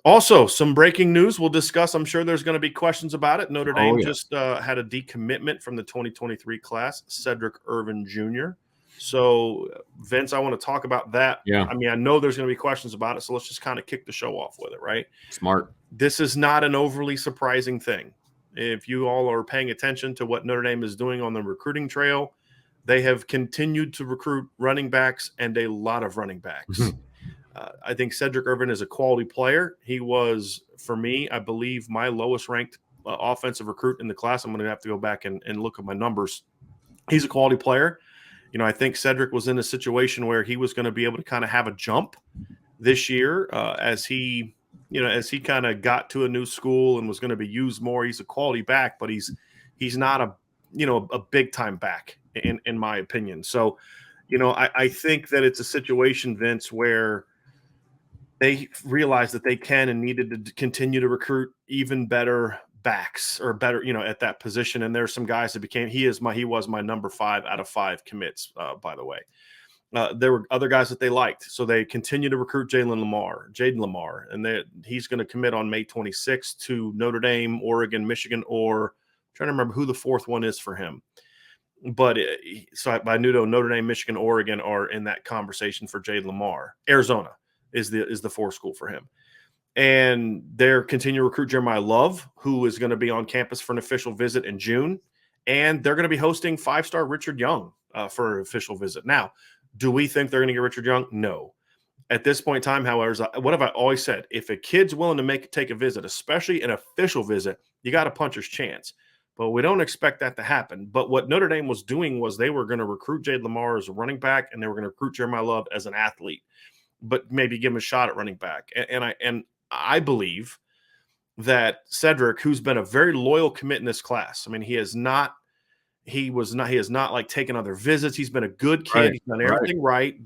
Also, some breaking news we'll discuss. I'm sure there's going to be questions about it. Notre Oh, Dame yeah. just had a decommitment from the 2023 class, Cedric Irvin Jr. So, Vince, I want to talk about that. Yeah. I mean, I know there's going to be questions about it, so let's just kind of kick the show off with it, right? Smart. This is not an overly surprising thing. If you all are paying attention to what Notre Dame is doing on the recruiting trail, they have continued to recruit running backs and a lot of running backs. I think Cedric Irvin is a quality player. He was, for me, I believe, my lowest ranked offensive recruit in the class. I'm going to have to go back and look at my numbers. He's a quality player. You know, I think Cedric was in a situation where he was going to be able to kind of have a jump this year as he kind of got to a new school and was going to be used more. He's a quality back, but he's not a big time back in my opinion. So, I think that it's a situation, Vince, where they realized that they can and needed to continue to recruit even better backs or better, at that position. And there's some guys that he was my number 5 out of 5 commits, by the way. There were other guys that they liked. So they continue to recruit Jaden Lamar, and he's going to commit on May 26th to Notre Dame, Oregon, Michigan, or I'm trying to remember who the fourth one is for him. But so I knew Notre Dame, Michigan, Oregon are in that conversation for Jaden Lamar. Arizona is the fourth school for him. And they're continuing to recruit Jeremiah Love, who is going to be on campus for an official visit in June. And they're going to be hosting 5-star Richard Young for an official visit. Now, do we think they're going to get Richard Young? No. At this point in time, however, what have I always said? If a kid's willing to take a visit, especially an official visit, you got a puncher's chance. But we don't expect that to happen. But what Notre Dame was doing was they were going to recruit Jaden Lamar as a running back, and they were going to recruit Jeremiah Love as an athlete, but maybe give him a shot at running back. And I believe that Cedric, who's been a very loyal commit in this class, I mean, he has not like taken other visits. He's been a good kid. Right, he's done everything right.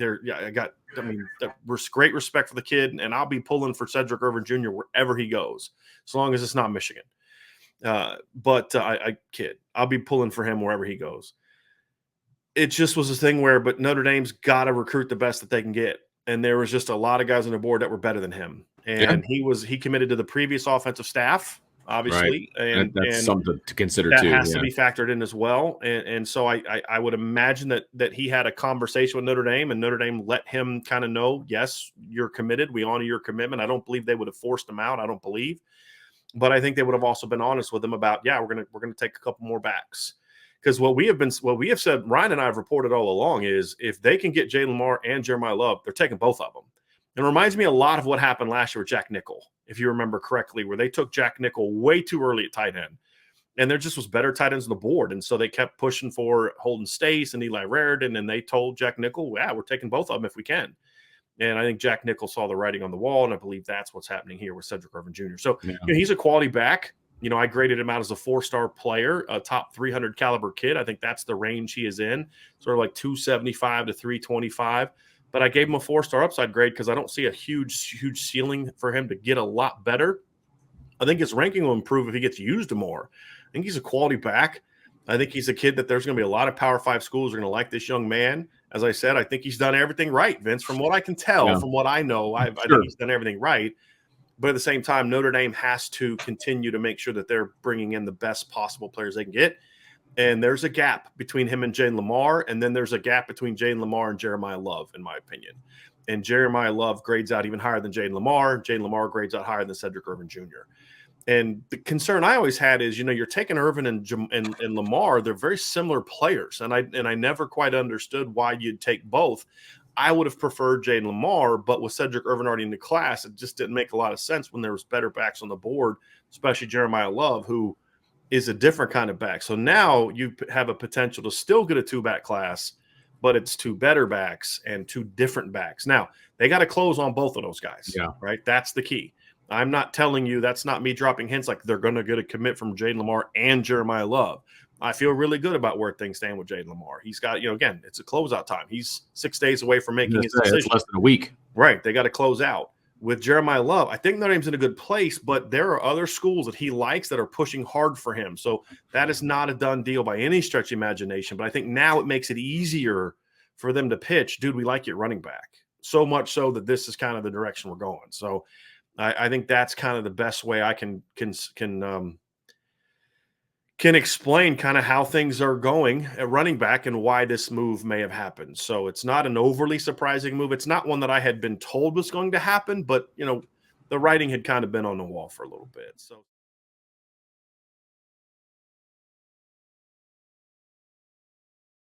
Great respect for the kid, and I'll be pulling for Cedric Irvin Jr. wherever he goes, as long as it's not Michigan. I'll be pulling for him wherever he goes. It just was a thing but Notre Dame's got to recruit the best that they can get. And there was just a lot of guys on the board that were better than him. And he committed to the previous offensive staff, obviously. Right. And that's something to consider that too. That has to be factored in as well. And so I would imagine that he had a conversation with Notre Dame, and Notre Dame let him kind of know, yes, you're committed. We honor your commitment. I don't believe they would have forced him out. I don't believe. But I think they would have also been honest with him about, we're gonna take a couple more backs. Because what we have said, Ryan and I have reported all along, is if they can get Jaden Lamar and Jeremiah Love, they're taking both of them. It reminds me a lot of what happened last year with Jack Nickel, if you remember correctly, where they took Jack Nickel way too early at tight end. And there just was better tight ends on the board. And so they kept pushing for Holden Stace and Eli Raridan, and they told Jack Nickel, we're taking both of them if we can. And I think Jack Nickel saw the writing on the wall, and I believe that's what's happening here with Cedric Irvin Jr. So he's a quality back. I graded him out as a 4-star player, a top 300 caliber kid. I think that's the range he is in, sort of like 275 to 325. But I gave him a 4-star upside grade because I don't see a huge ceiling for him to get a lot better. I think his ranking will improve if he gets used more. I think he's a quality back. I think he's a kid that there's going to be a lot of Power 5 schools are going to like this young man. As I said, I think he's done everything right, Vince. From what I can tell, from what I know, I think he's done everything right. But at the same time, Notre Dame has to continue to make sure that they're bringing in the best possible players they can get. And there's a gap between him and Jaden Lamar, and then there's a gap between Jaden Lamar and Jeremiah Love, in my opinion. And Jeremiah Love grades out even higher than Jaden Lamar. Jaden Lamar grades out higher than Cedric Irvin Jr. And the concern I always had is, you're taking Irvin and Lamar. They're very similar players, and I never quite understood why you'd take both. I would have preferred Jaden Lamar, but with Cedric Irvin already in the class, it just didn't make a lot of sense when there was better backs on the board, especially Jeremiah Love, who is a different kind of back. So now you have a potential to still get a 2-back class, but it's 2 better backs and 2 different backs. Now, they got to close on both of those guys, right? That's the key. I'm not telling you, that's not me dropping hints like they're going to get a commit from Jaden Lamar and Jeremiah Love. I feel really good about where things stand with Jaden Lamar. He's got, again, it's a closeout time. He's 6 days away from making his decision. It's less than a week. Right. They got to close out. With Jeremiah Love, I think Notre Dame's in a good place, but there are other schools that he likes that are pushing hard for him. So that is not a done deal by any stretch of imagination. But I think now it makes it easier for them to pitch, dude, we like you at running back. So much so that this is kind of the direction we're going. So I think that's kind of the best way I can explain kind of how things are going at running back and why this move may have happened. So it's not an overly surprising move. It's not one that I had been told was going to happen, but the writing had kind of been on the wall for a little bit. So